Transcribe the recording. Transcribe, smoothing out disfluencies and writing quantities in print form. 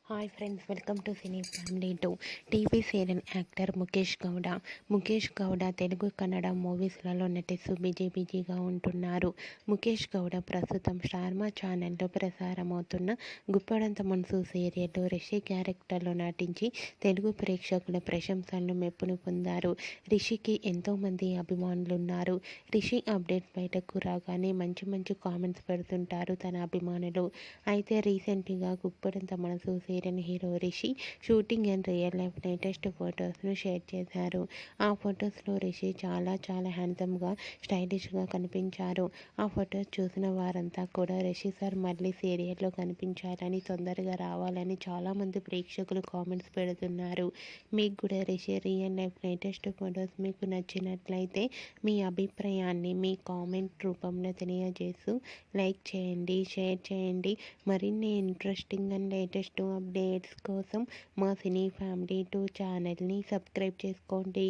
Hi friends, welcome to cine family 2. TV serial actor Mukesh Gowda Telugu Kannada మూవీస్లలో నటిస్తూ బిజీగా ఉంటున్నారు. ముఖేష్ గౌడ ప్రస్తుతం స్టార్మా ఛానల్లో ప్రసారమవుతున్న గుప్పడంత మనసు సీరియల్లో రిషి క్యారెక్టర్లో నటించి తెలుగు ప్రేక్షకుల ప్రశంసలను మెప్పును పొందారు. రిషికి ఎంతోమంది అభిమానులున్నారు. రిషి అప్డేట్స్ బయటకు రాగానే మంచి కామెంట్స్ పెడుతుంటారు తన అభిమానులు. అయితే రీసెంట్గా Guppedantha Manasu serial hero Rishi shooting and real life latest ఫొటోస్ను షేర్ చేశారు. ఆ ఫొటోస్లో రిషి చాలా హ్యాండ్సమ్గా స్టైలిష్గా కనిపించారు. ఆ ఫొటోస్ చూసిన వారంతా కూడా రిషి సార్ మళ్ళీ సీరియల్లో కనిపించాలని, తొందరగా రావాలని చాలామంది ప్రేక్షకులు కామెంట్స్ పెడుతున్నారు. మీకు కూడా Rishi real life latest photos మీకు నచ్చినట్లయితే మీ అభిప్రాయాన్ని మీ కామెంట్ రూపంలో తెలియజేస్తూ లైక్ చేయండి, షేర్ చేయండి. మరిన్ని ఇంట్రెస్టింగ్ అండ్ లేటెస్ట్ అప్డేట్స్ కోసం మా సినీ ఫ్యామిలీ 2 ఛానల్ని సబ్స్క్రైబ్ చేసుకోండి.